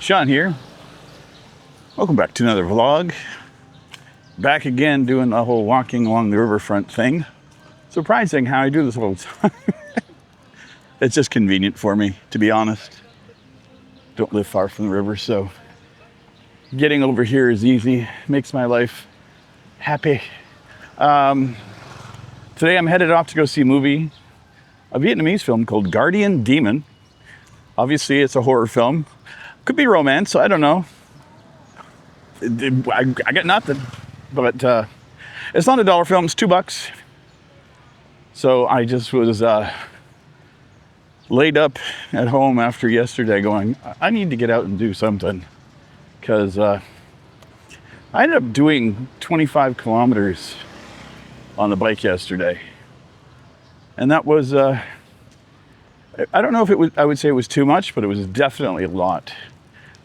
Sean here. Welcome back to another vlog. Back again doing the whole walking along the riverfront thing. Surprising how I do this all the time. It's just convenient for me, to be honest. Don't live far from the river, so getting over here is easy. Makes my life happy. Today I'm headed off to go see a movie, a Vietnamese film called Guardian Demon. Obviously, it's a horror film. Could be romance, I don't know. I got nothing, but it's not a dollar film, it's $2. So I just was laid up at home after yesterday going, I need to get out and do something. Because I ended up doing 25 kilometers on the bike yesterday. And that was, I don't know if it was, I would say it was too much, but it was definitely a lot.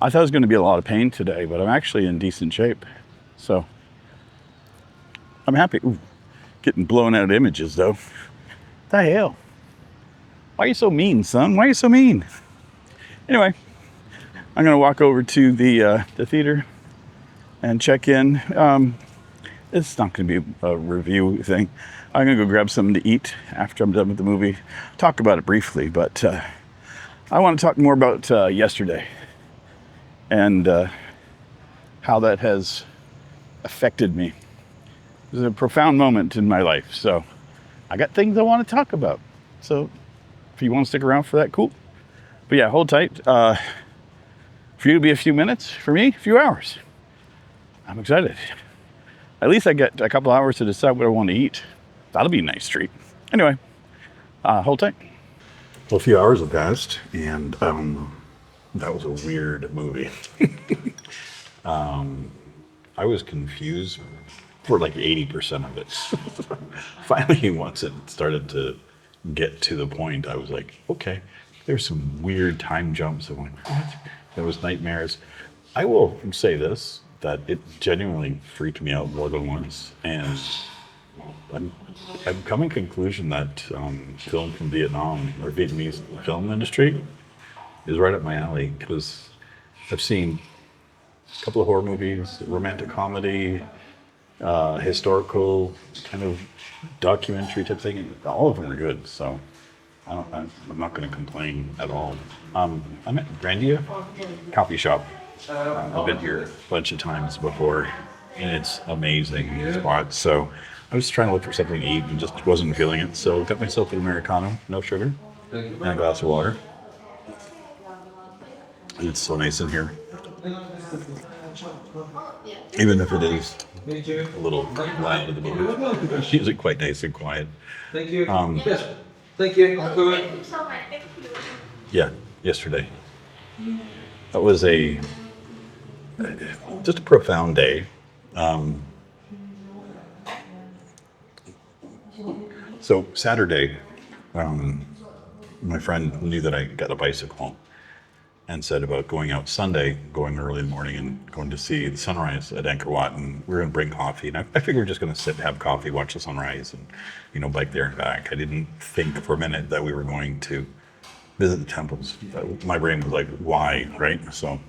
I thought it was going to be a lot of pain today, but I'm actually in decent shape. So I'm happy. Ooh, getting blown out images though. What the hell? Why are you so mean, son? Why are you so mean? Anyway, I'm going to walk over to the theater and check in. It's not going to be a review thing. I'm going to go grab something to eat after I'm done with the movie. Talk about it briefly, but I want to talk more about yesterday and how that has affected me. It was a profound moment in my life, so I got things I want to talk about. So if you want to stick around for that, cool. But yeah, hold tight. For you to be a few minutes, for me, a few hours. I'm excited. At least I get a couple hours to decide what I want to eat. That'll be a nice treat. Anyway, hold tight. Well, a few hours have passed, and that was a weird movie. I was confused for like 80% of it. Finally, once it started to get to the point, I was like, okay, there's some weird time jumps. I'm like, what? There was nightmares. I will say this, that it genuinely freaked me out more than once. And I'm coming to the conclusion that film from Vietnam or Vietnamese film industry is right up my alley, because I've seen a couple of horror movies, romantic comedy, historical kind of documentary type thing, and all of them are good. So I'm not going to complain at all. I'm at GRANDYA coffee shop. I've been here a bunch of times before, and it's amazing spot. So I was trying to look for something to eat and just wasn't feeling it. So got myself an Americano, no sugar, and a glass of water. And it's so nice in here. Even if it is a little loud at the moment, it's usually quite nice and quiet. Thank you. Yes. Thank you. Yeah, yesterday. That was just a profound day. So Saturday, my friend knew that I got a bicycle and said about going out Sunday, going early in the morning and going to see the sunrise at Angkor Wat, and we were going to bring coffee. And I figured we were just going to sit, have coffee, watch the sunrise, and bike there and back. I didn't think for a minute that we were going to visit the temples. My brain was like, why, right? So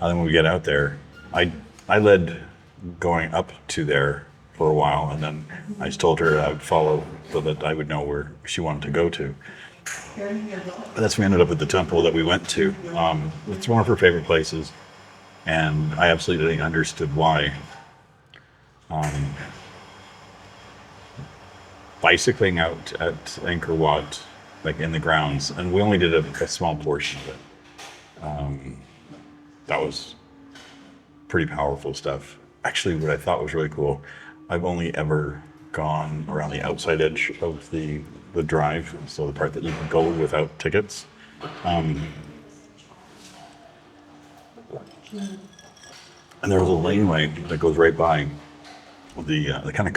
then when we get out there, I led going up to there for a while, and then I just told her I would follow so that I would know where she wanted to go to. But that's when we ended up at the temple that we went to. It's one of her favorite places, and I absolutely understood why. Bicycling out at Angkor Wat, like in the grounds, and we only did a small portion of it. That was pretty powerful stuff. Actually, what I thought was really cool, I've only ever gone around the outside edge of the drive, so the part that you can go without tickets. And there was a laneway that goes right by the kind of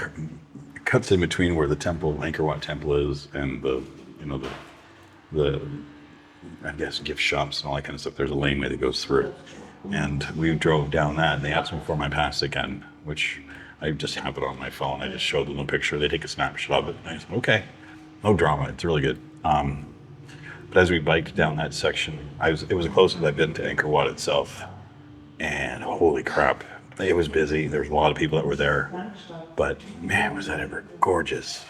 cuts in between where the temple, Angkor Wat temple is, and the I guess gift shops and all that kind of stuff. There's a laneway that goes through, and we drove down that, and they asked me for my pass again, which I just have it on my phone. I just showed them a picture. They take a snapshot of it, and I said, okay, no drama. It's really good. But as we biked down that section, it was the closest I've been to Angkor Wat itself. And holy crap, it was busy. There was a lot of people that were there. But man, was that ever gorgeous.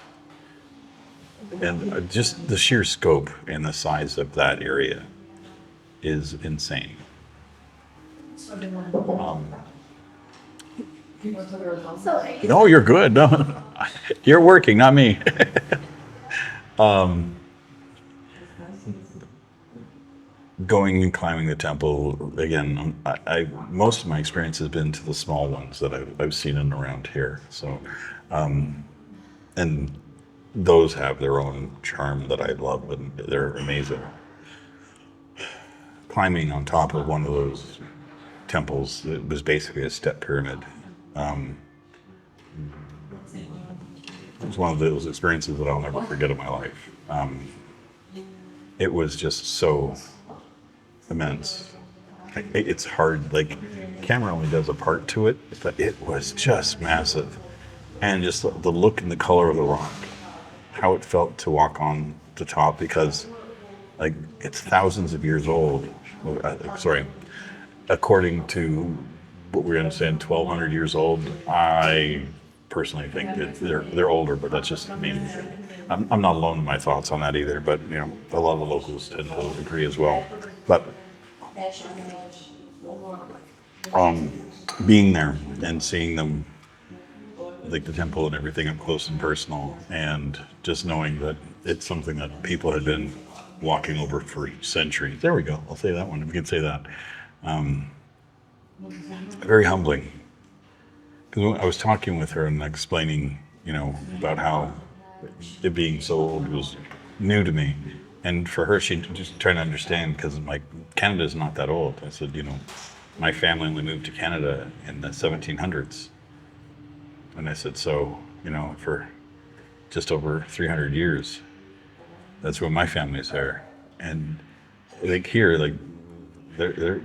And just the sheer scope and the size of that area is insane. No, you're good. No, you're working, not me. Going and climbing the temple again. I most of my experience has been to the small ones that I've seen in around here. So, and those have their own charm that I love, and they're amazing. Climbing on top of one of those temples, it was basically a step pyramid. It was one of those experiences that I'll never forget in my life. It was just so immense. It's hard, like, camera only does a part to it, but it was just massive. And just the look and the color of the rock, how it felt to walk on the top, because like it's thousands of years old. Sorry, according to what we're understanding, 1,200 years old. I personally think that they're older, but that's just, I mean, I'm not alone in my thoughts on that either. But you know, a lot of the locals tend to agree as well. But being there and seeing them, like the temple and everything up close and personal, and just knowing that it's something that people had been walking over for centuries. There we go. I'll say that one, if we can say that. Very humbling. Because I was talking with her and explaining, you know, about how it being so old was new to me. And for her, she just trying to understand, because I'm like, Canada's not that old. I said, you know, my family only moved to Canada in the 1700s. And I said, so, you know, for just over 300 years, that's when my family's there. And like here, like they're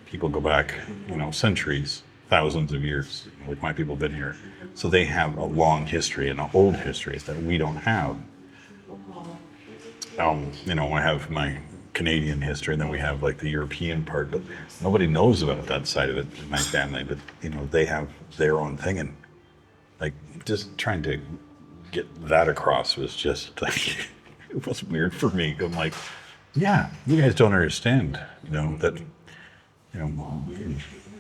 people go back, you know, centuries, thousands of years. Like my people have been here. So they have a long history and an old history that we don't have. You know, I have my Canadian history, and then we have like the European part, but nobody knows about that side of it in my family. But you know, they have their own thing, and like just trying to get that across was just like it was weird for me. I'm like, yeah, you guys don't understand, you know, that, you know,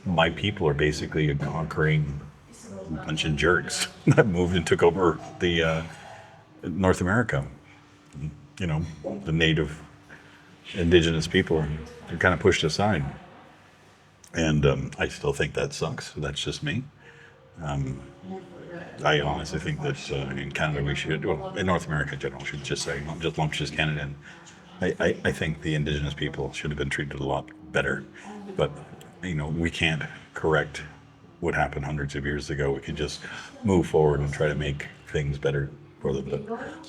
my people are basically a conquering bunch of jerks that moved and took over the North America. You know, the native indigenous people are kind of pushed aside. And I still think that sucks. That's just me. I honestly think that in Canada we should, well, in North America in general, should just say, not just lump just Canada in. I think the indigenous people should have been treated a lot better. But, you know, we can't correct what happened hundreds of years ago. We can just move forward and try to make things better for them. But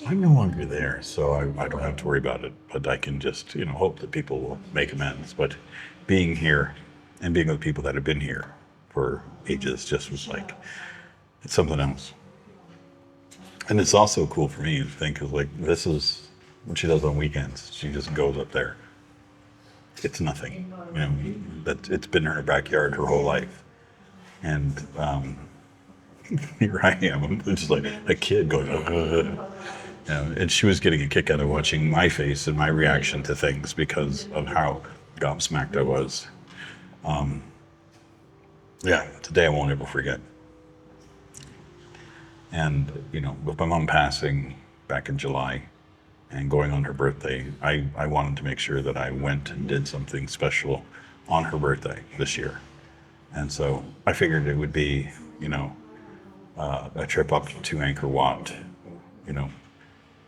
I'm no longer there, so I don't have to worry about it. But I can just, you know, hope that people will make amends. But being here and being with people that have been here for ages just was like, it's something else. And it's also cool for me to think of, like, this is what she does on weekends. She just goes up there. It's nothing, you know, that it's been in her backyard her whole life. And here I am, I'm just like a kid going, you know, and she was getting a kick out of watching my face and my reaction to things because of how gobsmacked I was. Yeah, today I won't ever forget. And, you know, with my mom passing back in July and going on her birthday, I wanted to make sure that I went and did something special on her birthday this year. And so I figured it would be, you know, a trip up to Angkor Wat, you know,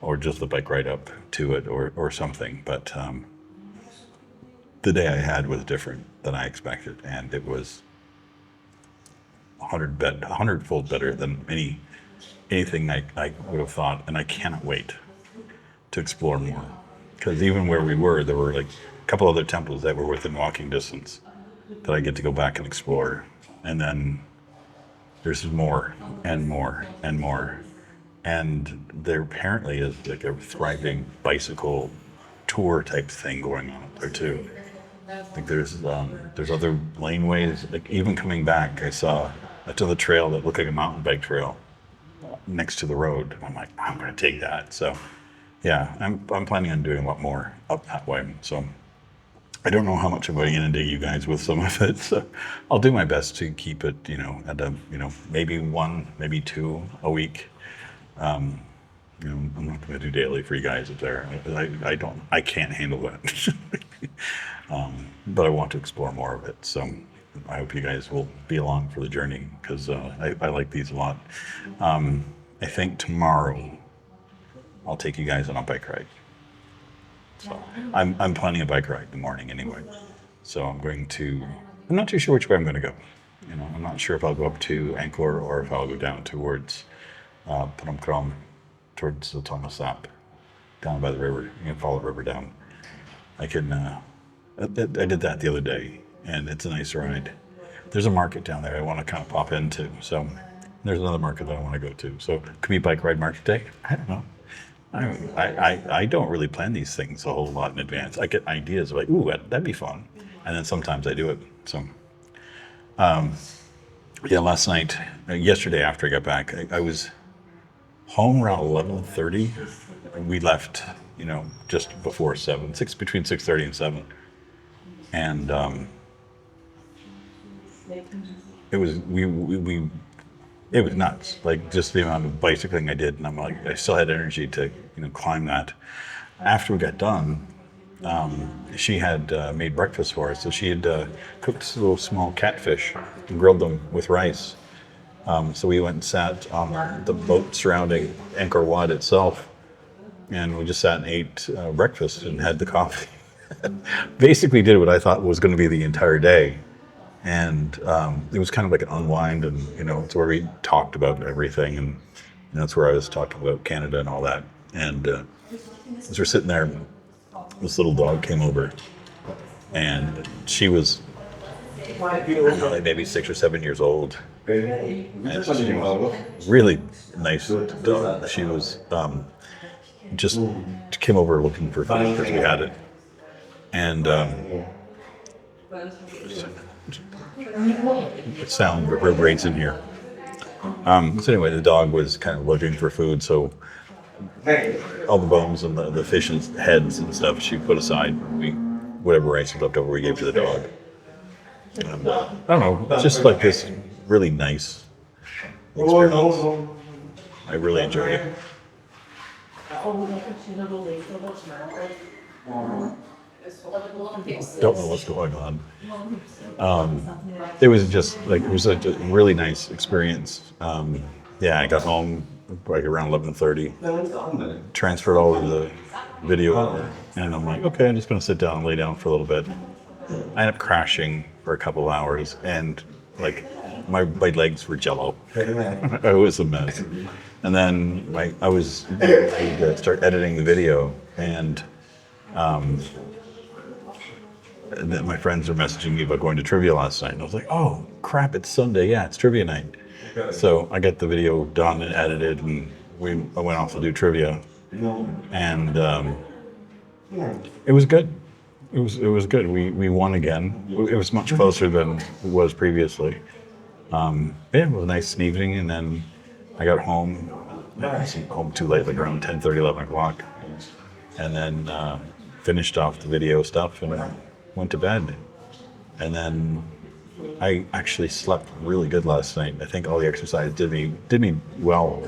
or just a bike ride up to it or something. But the day I had was different than I expected. And it was 100-fold better than anything I would have thought, and I cannot wait to explore more. Because even where we were, there were like a couple other temples that were within walking distance that I get to go back and explore. And then there's more and more and more. And there apparently is like a thriving bicycle tour type thing going on up there too. I think there's other laneways. Like even coming back, I saw another trail that looked like a mountain bike trail next to the road. I'm like, I'm going to take that. So yeah, I'm planning on doing a lot more up that way. So I don't know how much I'm going to inundate you guys with some of it. So I'll do my best to keep it, at a, maybe one, maybe two a week. I'm not going to do daily for you guys up there. I can't handle that. But I want to explore more of it. So I hope you guys will be along for the journey because I like these a lot. I think tomorrow I'll take you guys on a bike ride. So I'm planning a bike ride in the morning anyway. So I'm not too sure which way I'm going to go. I'm not sure if I'll go up to Angkor or if I'll go down towards Phnom Krom, towards the Tonle Sap, down by the river. You can follow the river down. I did that the other day, and it's a nice ride. There's a market down there I want to kind of pop into. So there's another market that I want to go to. So could be bike ride market day. I don't know. I don't really plan these things a whole lot in advance. I get ideas like, ooh, that'd be fun. And then sometimes I do it. So, last night, yesterday after I got back, I was home around 11:30. We left, just before 7, between 6:30 and 7. And it was, it was nuts, like just the amount of bicycling I did. And I'm like, I still had energy to, climb that. After we got done, she had made breakfast for us. So she had cooked little small catfish and grilled them with rice. So we went and sat on the boat surrounding Angkor Wat itself. And we just sat and ate breakfast and had the coffee. Basically did what I thought was going to be the entire day. And it was kind of like an unwind, and it's where we talked about everything, and that's where I was talking about Canada and all that. And as we're sitting there, this little dog came over, and she was like maybe 6 or 7 years old, and she was really nice dog. She was just came over looking for food because we had it, and sound reverberates in here. So anyway, the dog was kind of looking for food, so all the bones and the fish's heads and stuff she put aside. Whatever rice was left over, we gave to the dog. I don't know, just like this really nice experience. I really enjoyed it. Don't know what's going on. It was just like, it was a really nice experience. I got home like around 11:30, transferred all of the video, and I'm like, okay, I'm just going to sit down and lay down for a little bit. I ended up crashing for a couple of hours, and like my legs were jello. It was a mess. And then I was ready to start editing the video, and then my friends were messaging me about going to trivia last night, and I was like, oh crap, it's Sunday, yeah, it's trivia night. So I got the video done and edited, and I went off to do trivia, and it was good. It was good. We won again. It was much closer than it was previously. It was a nice evening, and then I got home. I wasn't home too late, like around 10:30, 11 o'clock, and then finished off the video stuff and went to bed. And then I actually slept really good last night. I think all the exercise did me well.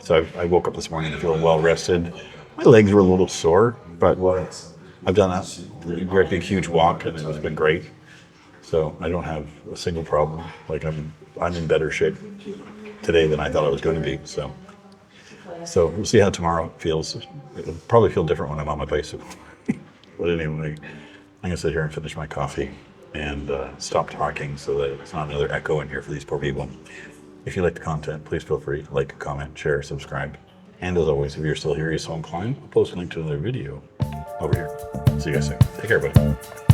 So I woke up this morning feeling well rested. My legs were a little sore, but I've done a great big huge walk, and it's been great. So I don't have a single problem. Like I'm in better shape today than I thought I was going to be. So we'll see how tomorrow feels. It'll probably feel different when I'm on my bicycle. But anyway, I'm gonna sit here and finish my coffee and stop talking so that it's not another echo in here for these poor people. If you like the content, please feel free to like, comment, share, subscribe. And as always, if you're still here, you're so inclined, I'll post a link to another video over here. See you guys soon. Take care, buddy.